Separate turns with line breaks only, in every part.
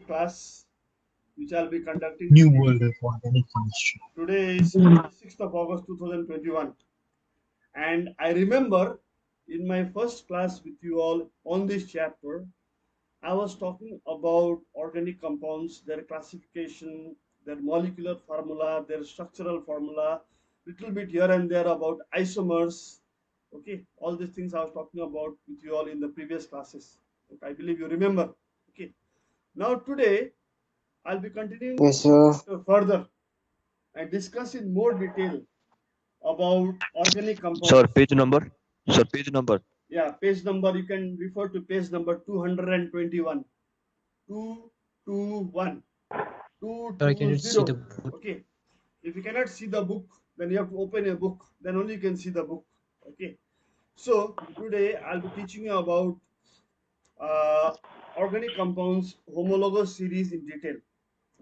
class which I'll be conducting
New
today.
world of organic chemistry.
Today is 26th of August 2021, and I remember in my first class with you all on this chapter, I was talking about organic compounds, their classification, their molecular formula, their structural formula, little bit here and there about isomers. Okay, all these things I was talking about with you all in the previous classes. Okay, I believe you remember. Okay, now today I'll be continuing
Yes, sir.
further and discuss in more detail about organic
Sir,
compounds.
page number. Sir, page number.
Yeah, page number, you can refer to page number 221. 221.
Sorry, can you see
220.
the book?
Okay. If you cannot see the book, then you have to open a book. Then only you can see the book. Okay. So today I'll be teaching you about uh, organic compounds homologous series in detail.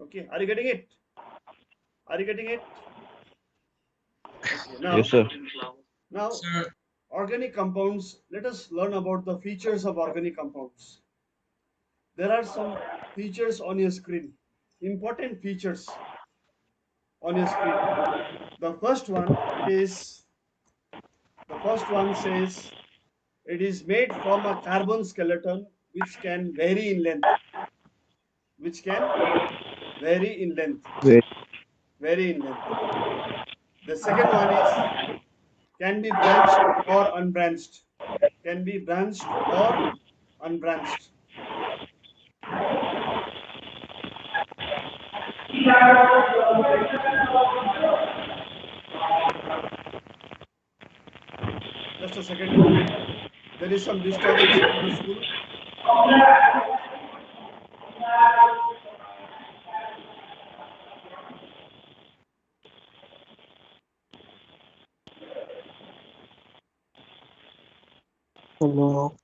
Okay. Are you getting it? Are you getting it? Okay.
Yes, sir.
Now
Sir,
organic compounds. Let us learn about the features of organic compounds. There are some features on your screen. Important features on your screen. The first one is the first one says it is made from a carbon skeleton which can vary in length. Which can vary in length.
Wait.
Vary in length. The second one is can be branched or unbranched. Can be branched or unbranched. Just a second. There is some disturbance in the school.
Hello.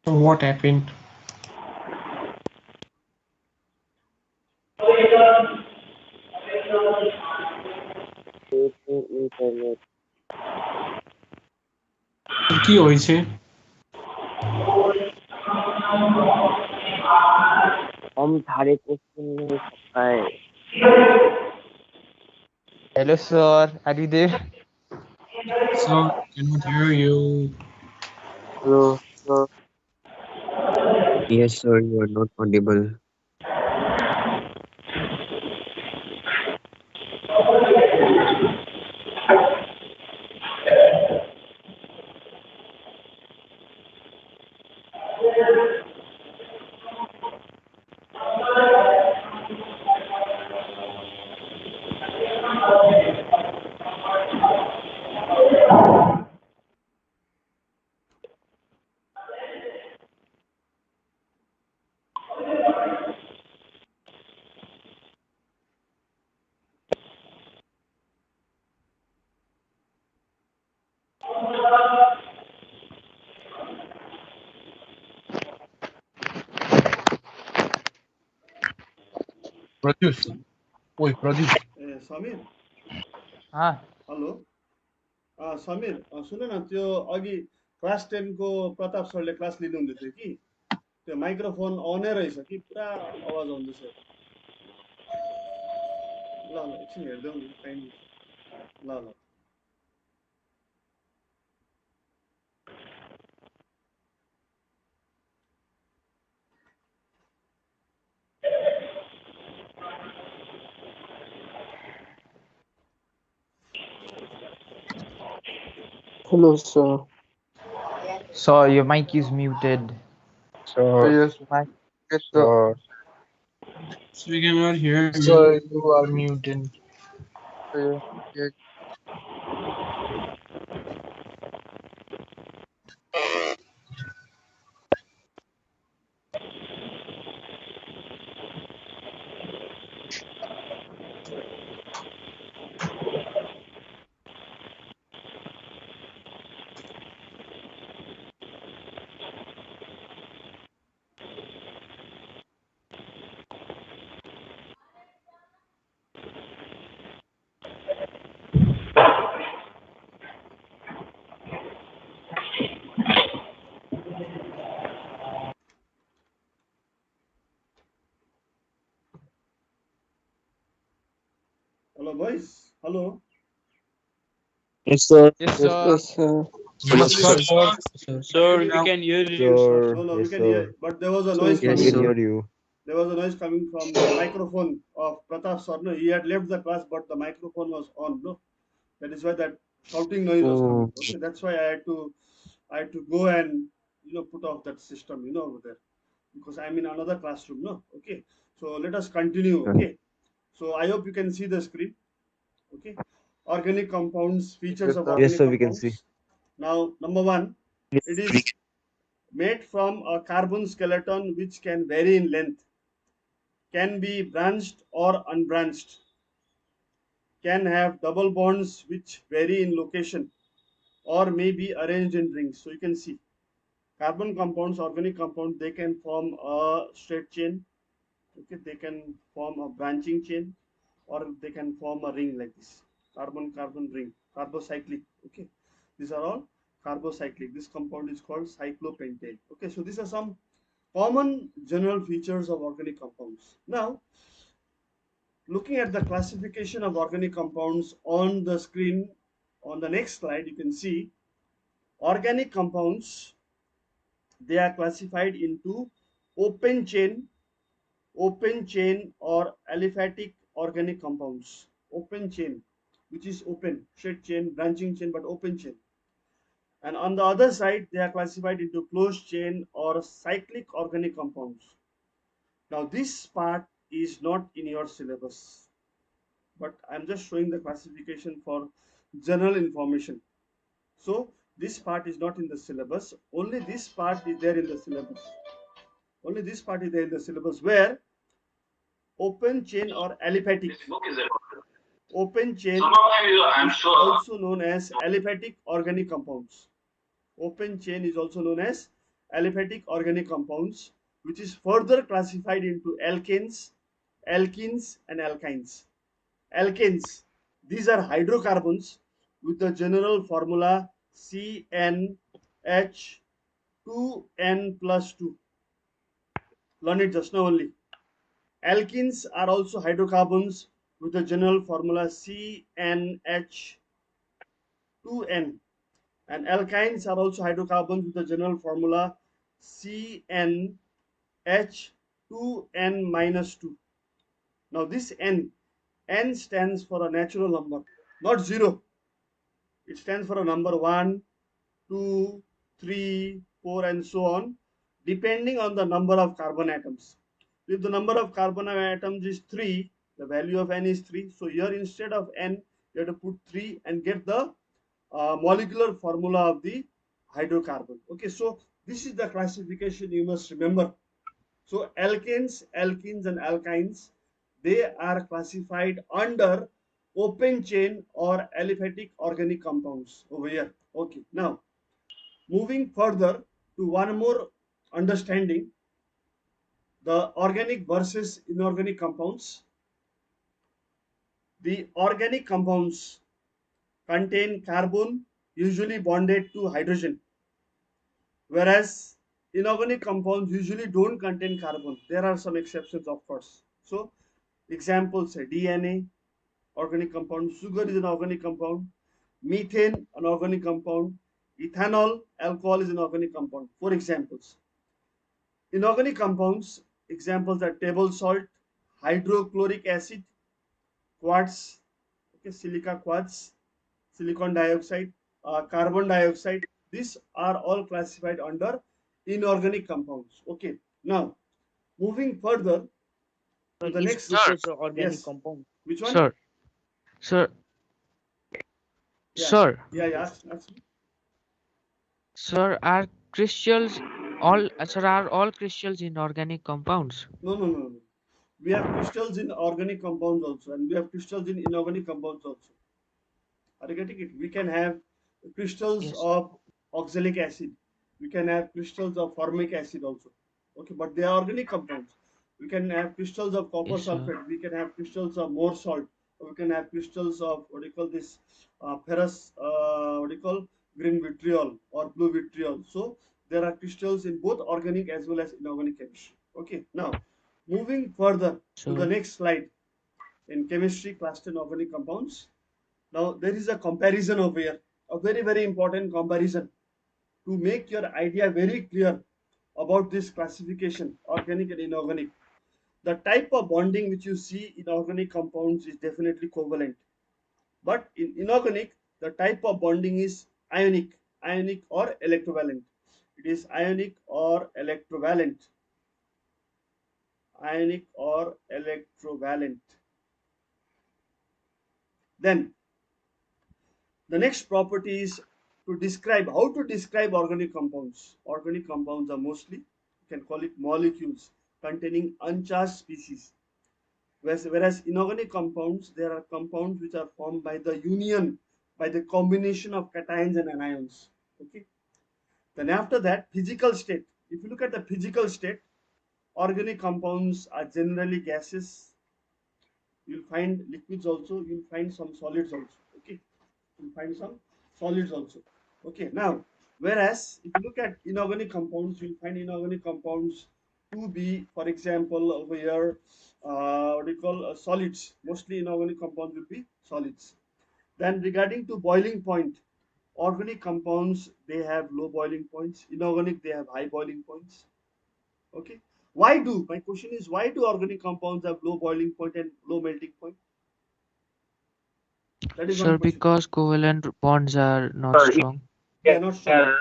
so what happened?
Internet.
কি হয়েছে?
हम थारे question नहीं सकता है.
Hello, sir. Are you there?
Sir, cannot hear you.
Hello, sir. Yes, sir. You are not audible.
Produce. Oi, produce.
Sameer
Ah,
hello Sameer सुन न त्यो अघि क्लास 10 को प्रताप सरले क्लास लिनुहुँदै थियो कि त्यो माइक्रोफोन अनै रहेछ कि पुरा आवाज आउँदैछ ल ल एकछिन हेर्दै नि काइन्डली ल ल
Hello, sir.
so your mic is muted.
Sir. Yes,
Mic.
sir.
So we cannot hear you.
Sir, you are muted. Yes.
Hello, boys. Hello.
Yes, sir.
Yes,
Yes,
sir.
yes, sir.
Namaskar,
Actually,
sir.
Sir, we
Now,
can hear you, sir.
Sir,
no, we
yes,
can hear,
sir.
but there was a
Sir,
noise
can
We
you
Yes,
coming.
can
sir.
hear you.
There was a noise coming from the microphone of Pratap sir. No, he had left the class, but the microphone was on. No, that is why that shouting noise was coming.
Oh,
Okay, that's why I had to go and put off that system over there because I'm in another classroom. No, okay. So let us continue.
okay.
Okay. So I hope you can see the screen. Okay. Organic compounds, features
Yes,
of
sir.
Yes,
organic
sir, we can see.
compounds. Now, number one, it is made from a carbon skeleton which can vary in length, can be branched or unbranched, can have double bonds which vary in location, or may be arranged in rings. So you can see carbon compounds, organic compounds, they can form a straight chain. Okay, they can form a branching chain, or they can form a ring like this. Carbon-carbon ring, carbocyclic. Okay, these are all carbocyclic. This compound is called cyclopentane. Okay, so these are some common general features of organic compounds. Now, looking at the classification of organic compounds on the screen, on the next slide, you can see organic compounds, they are classified into open chain, or aliphatic organic compounds. Open chain, which is open, straight chain, branching chain, but open chain. And on the other side, they are classified into closed chain or cyclic organic compounds. Now, this part is not in your syllabus, but I'm just showing the classification for general information. So, this part is not in the syllabus. Only this part is there in the syllabus. Only this part is there in the syllabus where open chain or aliphatic. Open chain is also known as aliphatic organic compounds. Open chain is also known as aliphatic organic compounds, which is further classified into alkanes, alkenes, and alkynes. Alkanes, these are hydrocarbons with the general formula CnH2n plus 2. Learn it just now only. Alkenes are also hydrocarbons with the general formula CnH2n, and alkynes are also hydrocarbons with the general formula CnH2n minus 2. Now this N stands for a natural number, not 0. It stands for a number 1, 2, 3, 4, and so on, depending on the number of carbon atoms. If the number of carbon atoms is 3, the value of N is 3. So here instead of N, you have to put 3 and get the molecular formula of the hydrocarbon. Okay, so this is the classification you must remember. So alkanes, alkenes, and alkynes, they are classified under open chain or aliphatic organic compounds over here. Okay, now moving further to one more understanding, the organic versus inorganic compounds. The organic compounds contain carbon usually bonded to hydrogen, whereas inorganic compounds usually don't contain carbon. There are some exceptions, of course. So examples say DNA, organic compound, sugar is an organic compound, methane, an organic compound, ethanol, alcohol is an organic compound. For examples, inorganic compounds, examples are table salt, hydrochloric acid, quartz, okay, silica quartz, silicon dioxide, carbon dioxide. These are all classified under inorganic compounds. Okay, now moving further to the
Is
next.
Sir,
process of organic
Yes,
compound.
which one?
sir, sir,
Yeah,
sir,
yeah. Ask me.
sir, are crystals all, sir, are all crystals in organic compounds?
No, no, no, no. We have crystals in organic compounds also, and we have crystals in inorganic compounds also. Are you getting it? We can have crystals
Yes,
of oxalic acid. We can have crystals of formic acid also. Okay, but they are organic compounds. We can have crystals of copper
yes, sir.
sulfate. We can have crystals of more salt. We can have crystals of what do you call this ferrous, what do you call, green vitriol or blue vitriol. So there are crystals in both organic as well as inorganic chemistry. Okay, now moving further to the
Sir,
next slide. in chemistry, class 10 organic compounds. Now there is a comparison over here, a very important comparison to make your idea very clear about this classification, organic and inorganic. The type of bonding which you see in organic compounds is definitely covalent, but in inorganic, the type of bonding is ionic or electrovalent. It is ionic or electrovalent, ionic or electrovalent. Then the next property is to describe how to describe organic compounds. Organic compounds are mostly, you can call it molecules containing uncharged species. Whereas inorganic compounds, there are compounds which are formed by the union, by the combination of cations and anions. Okay. Then after that, physical state. If you look at the physical state, organic compounds are generally gases. You'll find liquids also. You'll find some solids also. Okay. You'll find some solids also. Okay. Now, whereas if you look at inorganic compounds, you'll find inorganic compounds to be, for example, over here, what do you call solids. Mostly inorganic compounds will be solids. Then regarding to boiling point, organic compounds they have low boiling points. Inorganic they have high boiling points. Okay. Why do my question is why do organic compounds have low boiling point and low melting point? That is one
Sir,
question.
because covalent bonds are not
Sir,
strong.
They are not
they
strong.
are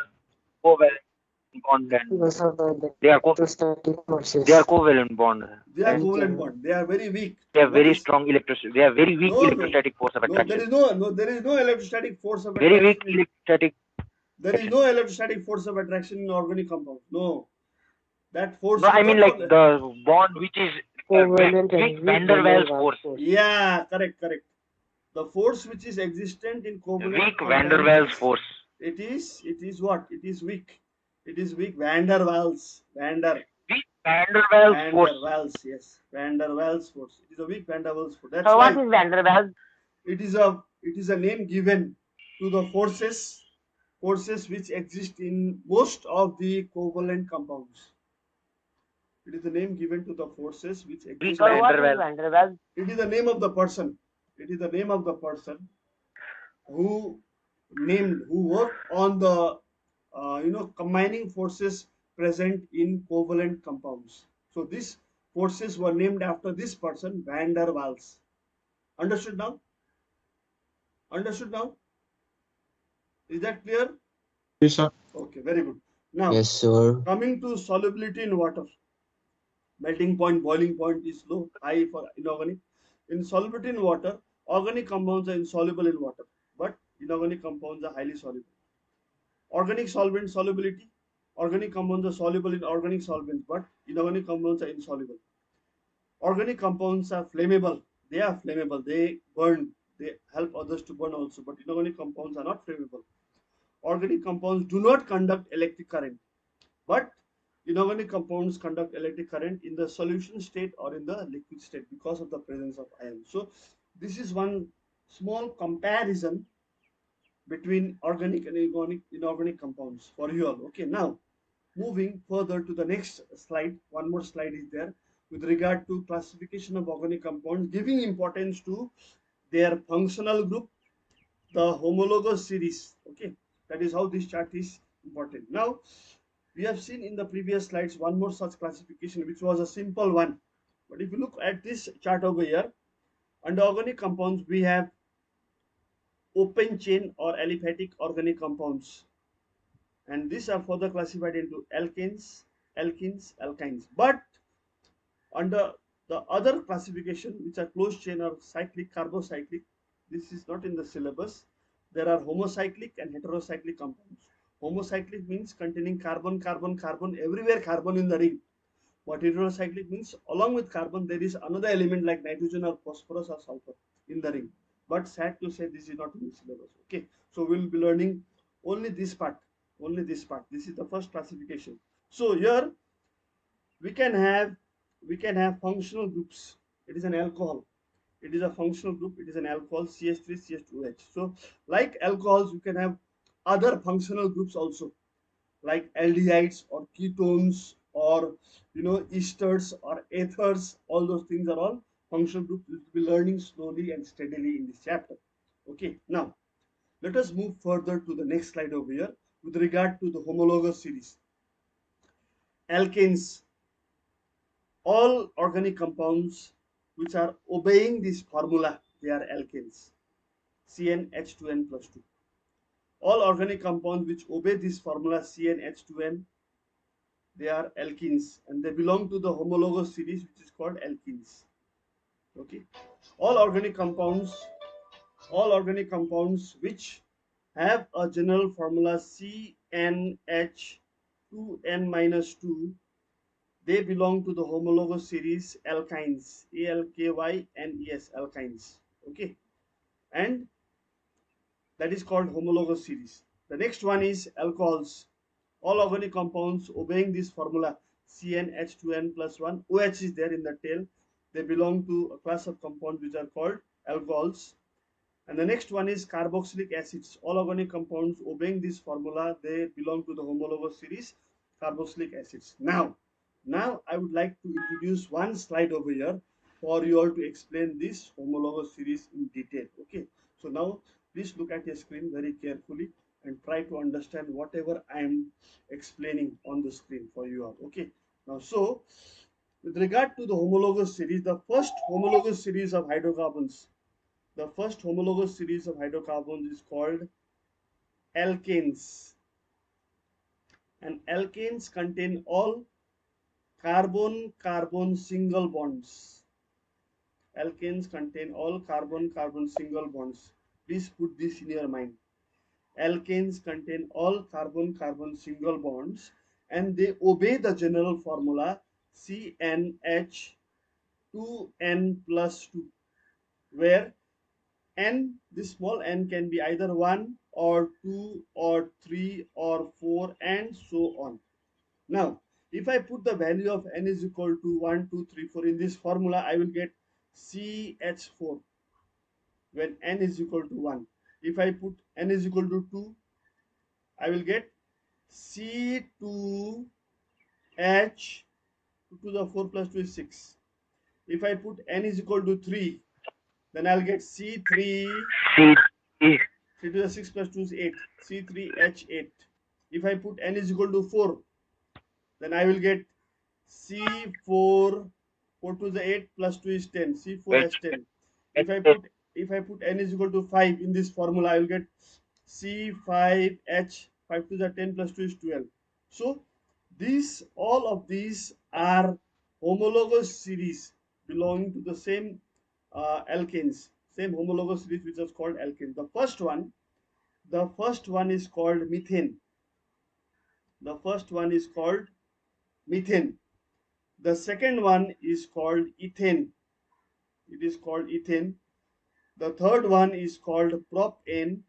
covalent bond and
Because of the
they are
electrostatic forces.
they are covalent bond
They are
We
covalent
can
bond. They are very weak.
they have
What
very
is
strong electric they have very weak
no
electrostatic force of
no there
attraction.
is no there is no electrostatic force of
Very weak
attraction in
electrostatic
there is
attraction.
no electrostatic force of attraction in organic compounds. No. That force
No,
is
I mean
not
like
for the
the bond which is
covalent
weak
and weak
van der
van der
Waals
Waals
force.
force.
yeah, correct. The force which is existent in covalent
Weak van der
compounds
Waals
is
force.
it is what? It is weak. It is weak. Van der Waals.
Weak van der Waals
Van der
force.
Waals. Yes. Van der Waals force. It is a weak Van der Waals force. That's
So what
why
is van der Waals?
it is a name given to the forces which exist in most of the covalent compounds. It is the name given to the forces which
Weak
exist
van
in.
der Waals. Van der Waals.
It is the name of the person. It is the name of the person who who worked on the combining forces present in covalent compounds. So these forces were named after this person, Van der Waals. Understood now? Understood now? Is that clear?
Yes, sir.
Okay, very good. Now
Yes, sir.
coming to solubility in water, melting point, boiling point is low, high for inorganic. In solubility in water, organic compounds are insoluble in water, but inorganic compounds are highly soluble. Organic solvent solubility. Organic compounds are soluble in organic solvents, but inorganic compounds are insoluble. Organic compounds are flammable. They are flammable. They burn. They help others to burn also, but inorganic compounds are not flammable. Organic compounds do not conduct electric current, but inorganic compounds conduct electric current in the solution state or in the liquid state because of the presence of ions. So this is one small comparison between organic and inorganic compounds for you all. Okay, now moving further to the next slide, one more slide is there with regard to classification of organic compounds, giving importance to their functional group, the homologous series. Okay, that is how this chart is important. Now, we have seen in the previous slides one more such classification, which was a simple one. But if you look at this chart over here, under organic compounds, we have open chain or aliphatic organic compounds, and these are further classified into alkanes, alkenes, alkynes. But under the other classification, which are closed chain or cyclic, carbocyclic, this is not in the syllabus. There are homocyclic and heterocyclic compounds. Homocyclic means containing carbon, carbon, carbon, everywhere carbon in the ring. But heterocyclic means along with carbon there is another element like nitrogen or phosphorus or sulfur in the ring. But sad to say this is not in the syllabus. Okay, so we will be learning only this part. Only this part. This is the first classification. So here we can have functional groups. It is an alcohol. It is a functional group. It is an alcohol, CH3 CH2H. So like alcohols, you can have other functional groups also, like aldehydes or ketones or esters or ethers. All those things are all functional groups we will be learning slowly and steadily in this chapter. Okay, now let us move further to the next slide over here with regard to the homologous series. Alkanes, all organic compounds which are obeying this formula, they are alkanes. CnH2n plus 2. All organic compounds which obey this formula CnH2n, they are alkenes and they belong to the homologous series which is called alkenes. Okay, all organic compounds which have a general formula CnH2n minus 2, they belong to the homologous series alkynes, ALKYNES, alkynes. Okay, and that is called homologous series. The next one is alcohols. All organic compounds obeying this formula CnH2n plus 1, OH is there in the tail. They belong to a class of compounds which are called alcohols. And the next one is carboxylic acids. All organic compounds obeying this formula, they belong to the homologous series carboxylic acids. Now I would like to introduce one slide over here for you all to explain this homologous series in detail. Okay, so now please look at your screen very carefully and try to understand whatever I am explaining on the screen for you all. Okay, now so with regard to the homologous series, the first homologous series of hydrocarbons is called alkanes, and alkanes contain all carbon-carbon single bonds. Alkanes contain all carbon-carbon single bonds. Please put this in your mind. Alkanes contain all carbon-carbon single bonds and they obey the general formula CnH2n plus 2, where n, this small n can be either 1 or 2 or 3 or 4 and so on. Now if I put the value of n is equal to 1, 2, 3, 4 in this formula, I will get CH4 when n is equal to 1. If I put n is equal to 2, I will get C2H, 2 to the 4 plus 2 is 6. If I put n is equal to 3, then I'll get C3,
C,
3 to the 6 plus 2 is 8, C3H8. If I put n is equal to 4, then I will get C4, 4 to the 8 plus 2 is 10, C4H10. If I put n is equal to 5 in this formula, I will get C5H, 5 to the 10 plus 2 is 12. So all of these are homologous series belonging to the same alkanes, same homologous series which is called alkane. The first one is called methane. The first one is called methane. The second one is called ethane. It is called ethane. The third one is called propane.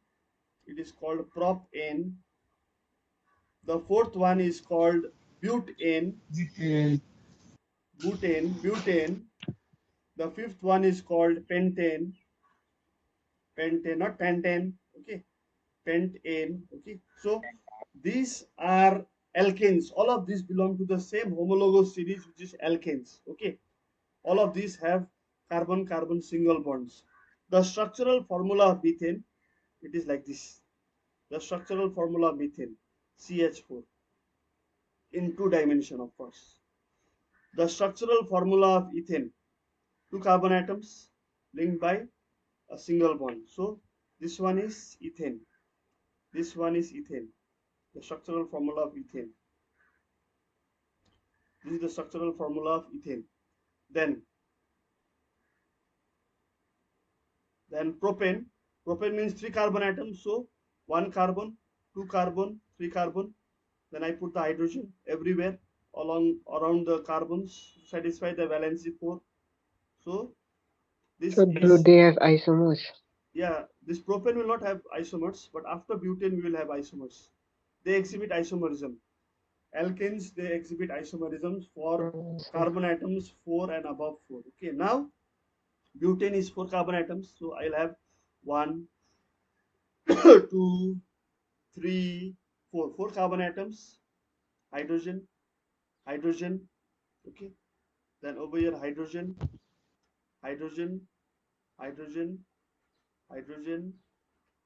It is called propane. The fourth one is called butane.
And
Butane. The fifth one is called pentane. Not pentane. Okay, pentane. Okay, so these are alkanes. All of these belong to the same homologous series, which is alkanes. Okay, all of these have carbon-carbon single bonds. The structural formula of methane, it is like this. The structural formula of methane, CH4, in 2 dimension, of course. The structural formula of ethane, 2 carbon atoms linked by a single bond. So this one is ethane. This one is ethane. The structural formula of ethane. This is the structural formula of ethane. Then propane. Propane means 3 carbon atoms. So 1 carbon, 2 carbon, 3 carbon. Then I put the hydrogen everywhere around the carbons to satisfy the valency 4. So this
So do
is,
they have isomers?
yeah, this propane will not have isomers, but after butane we will have isomers. They exhibit isomerism. Alkanes, they exhibit isomerisms for carbon atoms 4 and above 4. Okay, now butane is 4 carbon atoms, so I'll have 1, 2, 3, 4. 4 carbon atoms, hydrogen. Okay, then over here hydrogen, hydrogen, hydrogen, hydrogen,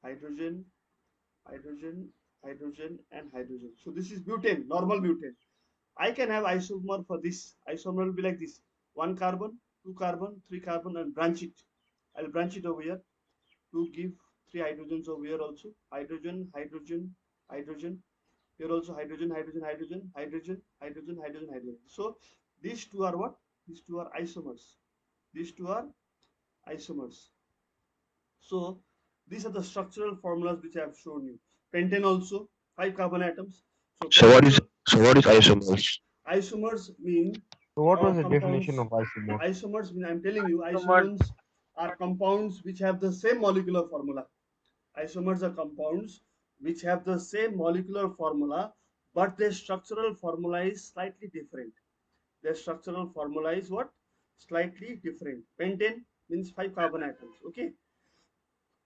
hydrogen, hydrogen, hydrogen, and hydrogen. So this is butane, normal butane. I can have isomer for this. Isomer will be like this: one carbon, two carbon, three carbon, and branch it. I'll branch it over here to give three hydrogens over here also. Hydrogen, hydrogen, hydrogen. Here also hydrogen, hydrogen, hydrogen, hydrogen, hydrogen, hydrogen, hydrogen. So these two are what? These two are isomers. These two are isomers. So these are the structural formulas which I have shown you. Pentane also, 5 carbon atoms. So
So what is
pentane,
isomers?
isomers mean
So what was the
compounds.
definition of isomer?
Isomers mean, I'm telling you,
Isomers.
isomers are compounds which have the same molecular formula. Isomers are compounds which have the same molecular formula, but their structural formula is slightly different. Their structural formula is what? Slightly different. Pentane means 5 carbon atoms. Okay.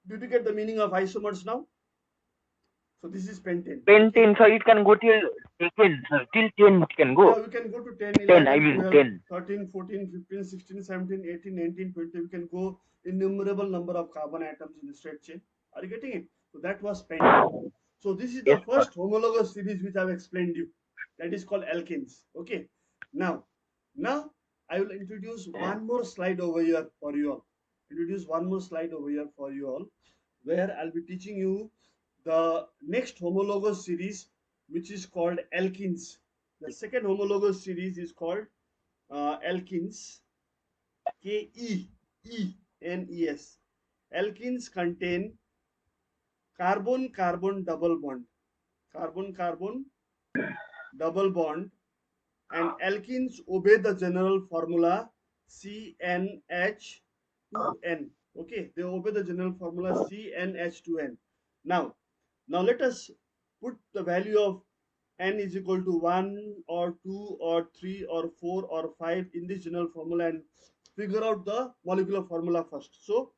Did you get the meaning of isomers now? So this is pentane.
Pentane, so it can go till 10, sir. Till 10 it can
Yeah,
go.
we can go to 10,
10, I
11,
mean
12,
10.
13, 14, 15, 16, 17, 18, 19, 20. We can go innumerable number of carbon atoms in the straight chain. Are you getting it? So that was pentane. So this is the
Yes, sir.
first homologous series which I've explained you. That is called alkanes. Okay. Now I will introduce one more slide over here for you all. Introduce one more slide over here for you all, where I'll be teaching you the next homologous series, which is called alkenes. The second homologous series is called alkenes. Kenes. Alkenes contain carbon-carbon double bond. Carbon-carbon double bond, and alkenes obey the general formula CnH2n. Okay, they obey the general formula CnH2n. Now let us put the value of n is equal to 1 or 2 or 3 or 4 or 5 in this general formula and figure out the molecular formula first. So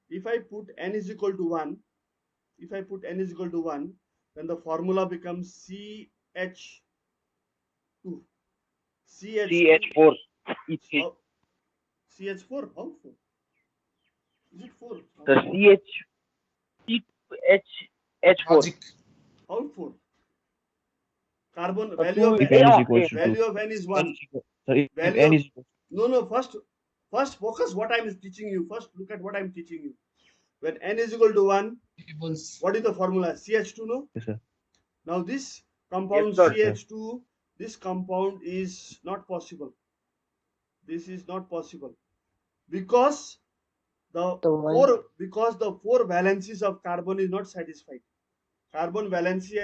if I put n is equal to 1, then the formula becomes CH2. CH2.
CH4. It's
How? CH4? How 4? Is it 4?
the CH4.
Logic.
How 4? Carbon
So
value
2
of
If
A
n is
or
equals
A.
to 2.
value of n is 1.
Sorry, if
Value
n
of
is equals
no, first focus what I'm teaching you. First look at what I'm teaching you. When n is equal to 1,
Tables.
what is the formula? CH2, no?
to, sir.
Now this
Yes,
compound
sir.
CH2, this compound is not possible. This is not possible because the four valencies of carbon is not satisfied. Carbon valency,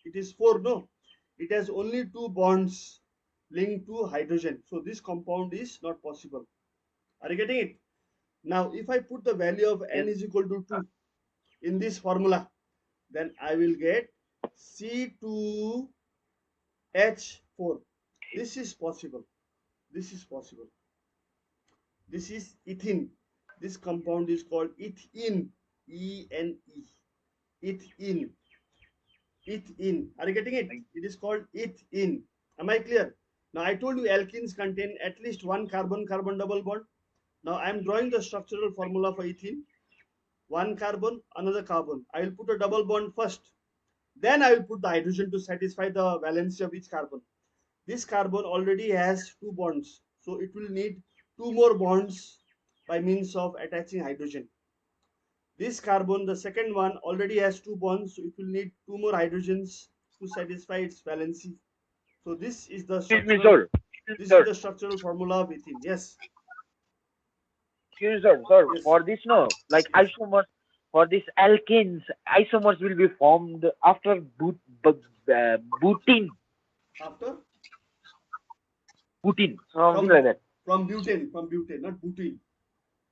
it is 4, no? It has only 2 bonds linked to hydrogen. So this compound is not possible. Are you getting it? Now if I put the value of n
Yes.
is equal to 2 in this formula, then I will get C2H4. This is possible. This is possible. This is ethene. This compound is called ethene. E-N-E. Ethene. Ethene. Are you getting it? It is called ethene. Am I clear? Now I told you alkenes contain at least one carbon-carbon double bond. Now I am drawing the structural formula for ethene. One carbon, another carbon. I will put a double bond first. Then I will put the hydrogen to satisfy the valency of each carbon. This carbon already has 2 bonds. So it will need 2 more bonds by means of attaching hydrogen. This carbon, the second one, already has 2 bonds. So it will need 2 more hydrogens to satisfy its valency. So this is the
Excuse me,
structural
sir. Excuse me, sir.
formula of ethene. Yes.
Excuse me, sir. Sir,
Yes.
for this, no, like isomers, for this alkanes, isomers will be formed after butene.
After?
Butene. Something like that.
From butane, not butene.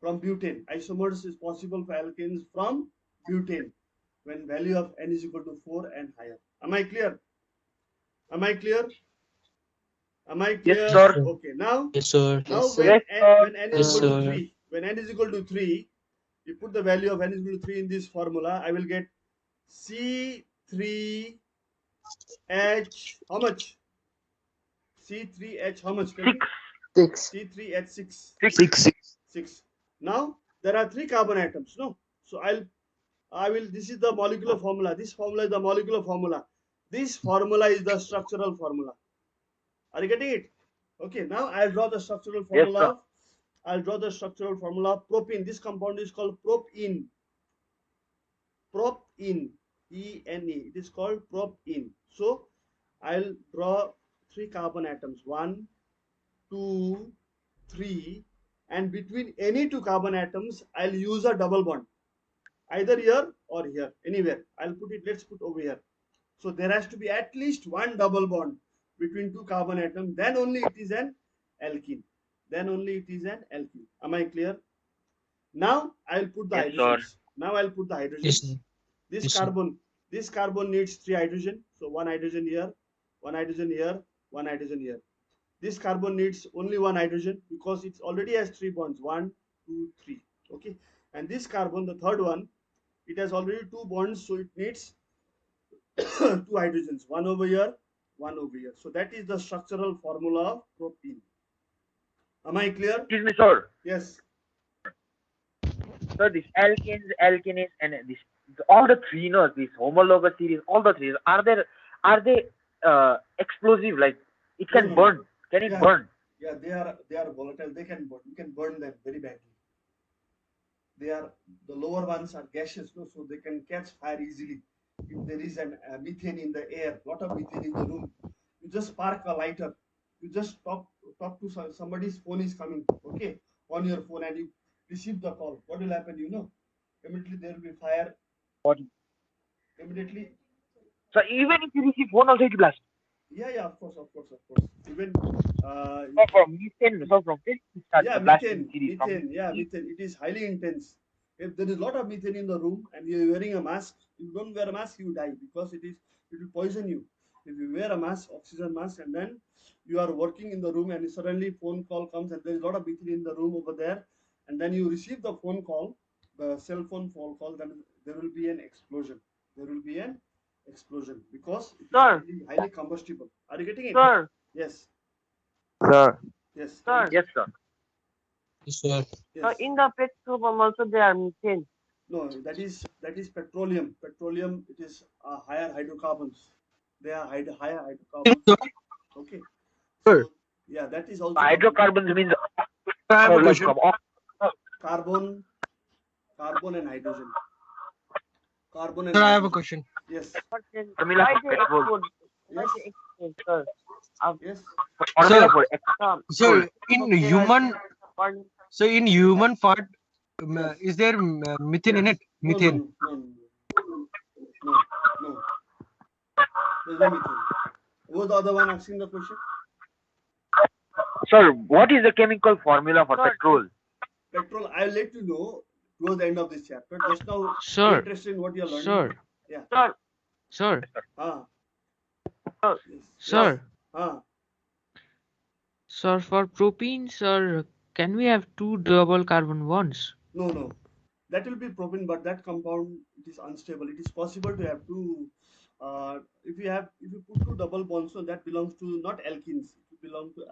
From butane. Isomers is possible for alkanes from butane when value of n is equal to 4 and higher. Am I clear? Am I clear? Am I
Yes,
clear?
sir.
Okay. Now
Yes, sir.
Yes, sir.
when n is
Yes,
equal to
sir.
3, when n is equal to 3, you put the value of n is equal to 3 in this formula, I will get C3H, how much? C3H, how much? Tell me.
6.
C3H6.
6.
6. Now there are 3 carbon atoms. No, so I will. This is the molecular formula. This formula is the molecular formula. This formula is the structural formula. Are you getting it? Okay. Now I'll draw the structural
Yes,
formula
sir.
of. I'll draw the structural formula of propene. This compound is called propene. Propene. E-N-E. It is called propene. So I'll draw 3 carbon atoms. 1, 2, 3, and between any 2 carbon atoms, I'll use a double bond, either here or here, anywhere. I'll put it, let's put over here. So there has to be at least one double bond between 2 carbon atoms, then only it is an alkene. Then only it is an alkene. Am I clear? Now I'll put the
Yes, sir.
hydrogens. Now I'll put the
Yes,
hydrogens.
sir.
This
Yes, sir.
carbon, this carbon needs 3 hydrogen. So 1 hydrogen here, 1 hydrogen here, 1 hydrogen here. This carbon needs only 1 hydrogen because it already has 3 bonds. 1, 2, 3. Okay. And this carbon, the third one, it has already 2 bonds, so it needs 2 hydrogens. 1 over here, 1 over here. So that is the structural formula of propene. Am I clear?
Excuse me, sir.
Yes.
So this alkanes, alkenes, and this all the three, no, this homologous series, all the three, are they explosive? Like it
No,
can
no, no.
burn? Can it
Yeah.
burn?
Yeah, they are volatile. They can burn. You can burn them very badly. They are, the lower ones are gaseous, no, so they can catch fire easily. If there is an methane in the air, lot of methane in the room, you just spark a lighter. You just talk to somebody's phone is coming, okay, on your phone, and you receive the call. What will happen? You know, immediately there will be fire.
What?
Immediately,
So even if you receive phone also it will blast.
yeah, of course, of course, of course. Even
So from methane, so from this it starts
yeah,
the blasting
methane,
series from
methane, yeah, methane. It is highly intense. If there is a lot of methane in the room and you're wearing a mask, if you don't wear a mask, you die because it will poison you. If you wear a mask, oxygen mask, and then you are working in the room and suddenly phone call comes and there is a lot of methane in the room over there, and then you receive the phone call, the cell phone call, then there will be an explosion. There will be an explosion because it is
Sir,
highly combustible. Are you getting it?
sir,
Yes.
Sir,
Yes.
sir.
yes, sir.
Yes, sir.
Yes.
In the petrol pump also there are methane.
No, that is petroleum. Petroleum, it is higher hydrocarbons. They are higher hydrocarbons. Okay.
Sir,
So yeah, that is
So
also common.
hydrocarbons means
I have a
like
question.
from
Carbon, carbon and hydrogen. Carbon and
Sir, I have a
hydrogen.
question.
Yes.
But then
formula
why
for
they
petrol.
explode? Why
Yes.
they explode, sir?
Yes.
Formula
Sir,
for
sir, in
But there are
human,
burning.
so in human part,
Yes.
is there methane in it?
No, no,
Methane.
no, no, no, no, no. There's no methane. Who was the other one asking the question?
Sir, what is the chemical formula for
Sir,
petrol?
Petrol. I'll let you know towards the end of this chapter. Just now, be
Sir,
interested in what you're learning.
sir,
Yeah.
sir, sir,
Ah.
sir,
Yes.
sir,
Ah.
sir. For propene, sir, can we have 2 double carbon bonds?
No, no. That will be propane, but that compound, it is unstable. It is possible to have two. If you put 2 double bonds, so that belongs to not alkenes. It belongs to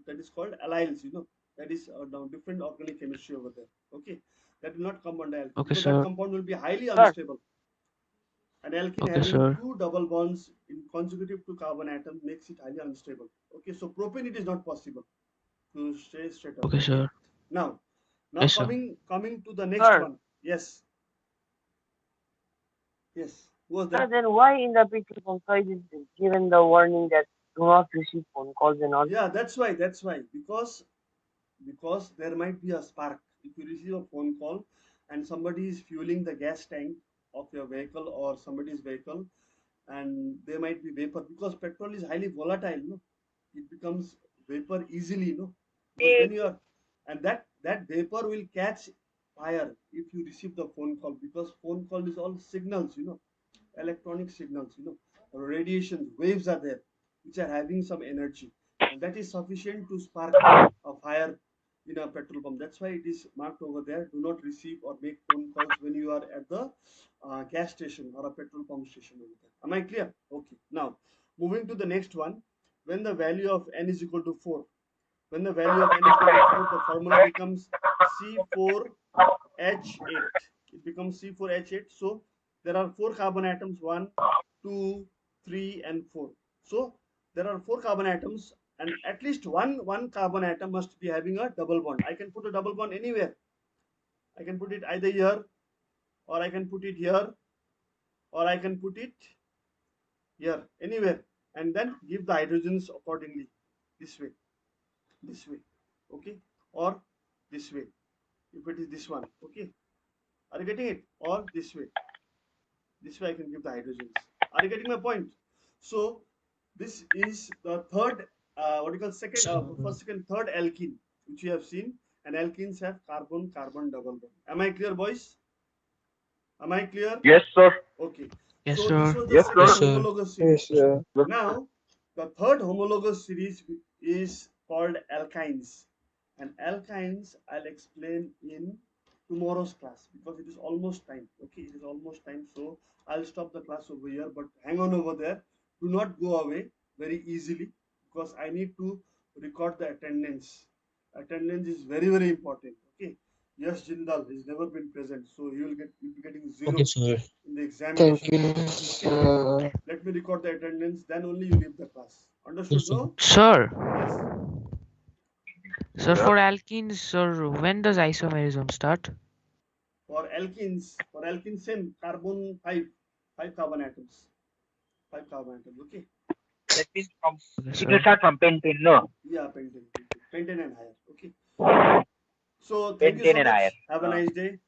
that is called allyls. You know, that is now different organic chemistry over there. Okay, that will not come under alkene
Okay,
because that
sir.
compound will be highly
Sir.
unstable. An alkene
Okay,
having
sir.
2 double bonds in consecutive to carbon atom makes it highly unstable. Okay, so propane it is not possible to stay straight up.
Okay, sir.
Now,
Yes, sir.
coming to the next
Sir.
one. Yes. Yes. Who was
Sir,
that?
then why in the petrol pump side is given the warning that do not receive phone calls and all?
Yeah, that's why. That's why. Because there might be a spark. If you receive a phone call and somebody is fueling the gas tank of your vehicle or somebody's vehicle, and there might be vapor because petrol is highly volatile. No, it becomes vapor easily. No, because when you are, and that vapor will catch fire if you receive the phone call because phone call is all signals. You know, electronic signals. You know, radiation waves are there which are having some energy, and that is sufficient to spark a fire in a petrol pump. That's why it is marked over there. Do not receive or make phone calls when you are at the gas station or a petrol pump station over there. Am I clear? Okay. Now, moving to the next one. When the value of n is equal to 4, when the value of n is equal to 4, the formula becomes C4H8. It becomes C4H8. So there are 4 carbon atoms, 1, 2, 3, and 4. So there are 4 carbon atoms, and at least one carbon atom must be having a double bond. I can put a double bond anywhere. I can put it either here, or I can put it here, or I can put it here, anywhere, and then give the hydrogens accordingly, this way, okay, or this way, if it is this one, okay. Are you getting it? Or this way, I can give the hydrogens. Are you getting my point? So this is the third, what do you call, second, first, second, third alkene which you have seen. And alkenes have carbon carbon double bond. Am I clear, boys? Am I clear?
Yes, sir.
Okay.
Yes,
So
sir.
this was the
Yes,
second
sir.
homologous
Yes,
series.
sir.
Now the third homologous series is called alkynes. And alkynes I'll explain in tomorrow's class, because it is almost time. Okay, it is almost time. So I'll stop the class over here, but hang on over there. Do not go away very easily, because I need to record the attendance. Attendance is very, very important. Okay. Yes, Jindal has never been present, so you'll be getting 0
Okay, sir.
in the
Thank
examination.
you,
Okay.
sir.
Let me record the attendance, then only you leave the class. Understood?
Yes, sir.
No?
Sir.
Yes.
Sir, for alkenes, sir, when does isomerism start?
For alkenes, same carbon five carbon atoms. 5 carbon atoms. Okay.
That means from
Okay,
it will
sir.
start from pentane, no?
Yeah, pentane and higher. Okay. So thank you
Pentane
so
and higher.
much. Have a nice day.